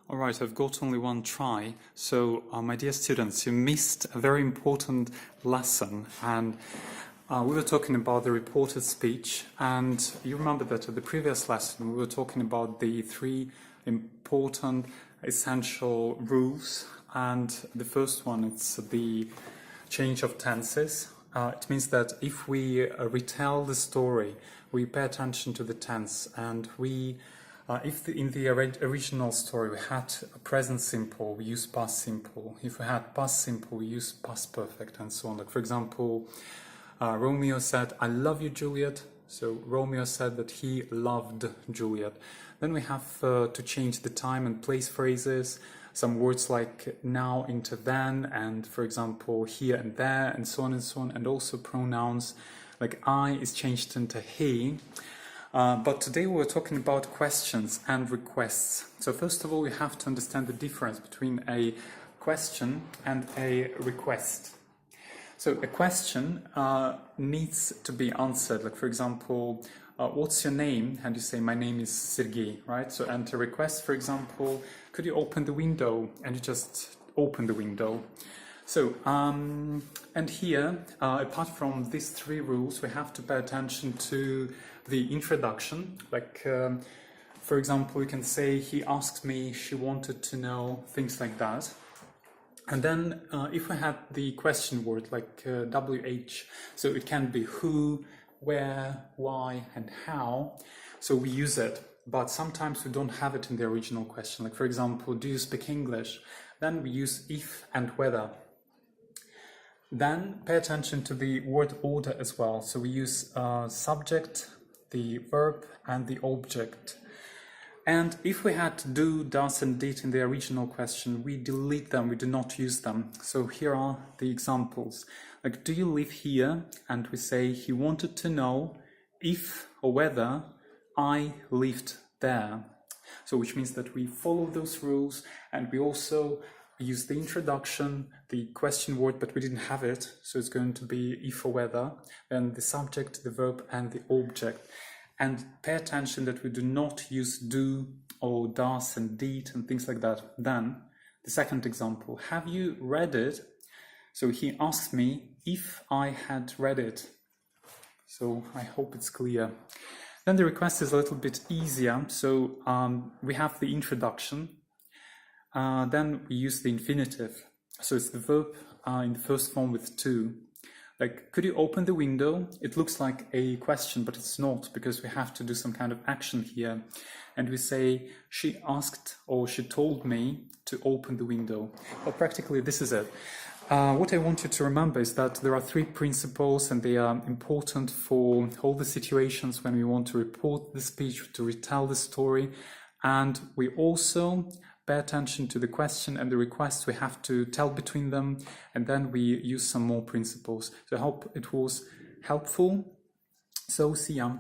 All right, I've got only one try. So, my dear students, you missed a very important lesson, and we were talking about the reported speech, and you remember that at the previous lesson we were talking about the three important essential rules, and the first one, it's the change of tenses. It means that if we retell the story, we pay attention to the tense, and we if in the original story we had a present simple, we use past simple. If we had past simple, we use past perfect, and so on. Like, for example, Romeo said, "I love you, Juliet." So Romeo said that he loved Juliet. Then we have to change the time and place phrases, some words like now into then, and for example here and there, and so on, and also pronouns like I is changed into he. But today we're talking about questions and requests. So first of all, we have to understand the difference between a question and a request. So a question needs to be answered. Like, for example, what's your name? And you say, my name is Sergey, right? So, and a request, for example, could you open the window? And you just open the window. So, and here, apart from these three rules, we have to pay attention to the introduction. Like, for example, you can say, he asked me, she wanted to know, things like that. And then if we had the question word, like WH, so it can be who, where, why, and how. So we use it, but sometimes we don't have it in the original question. Like, for example, do you speak English? Then we use if and whether. Then pay attention to the word order as well. So we use subject, the verb, and the object. And if we had do, does, and did in the original question, we delete them, we do not use them. So here are the examples. Like, do you live here? And we say, he wanted to know if or whether I lived there. So which means that we follow those rules, and we also use the introduction, the question word, but we didn't have it. So it's going to be if or whether, then the subject, the verb, and the object. And pay attention that we do not use do or does and did and things like that. Then the second example, have you read it? So he asked me if I had read it. So I hope it's clear. Then the request is a little bit easier. So we have the introduction. Then we use the infinitive. So it's the verb in the first form with to. Like, could you open the window? It looks like a question, but it's not, because we have to do some kind of action here. And we say, she asked or she told me to open the window. Well, practically this is it. What I want you to remember is that there are three principles, and they are important for all the situations when we want to report the speech, to retell the story. And we also pay attention to the question and the request. We have to tell between them, and then we use some more principles. So I hope it was helpful. So see ya.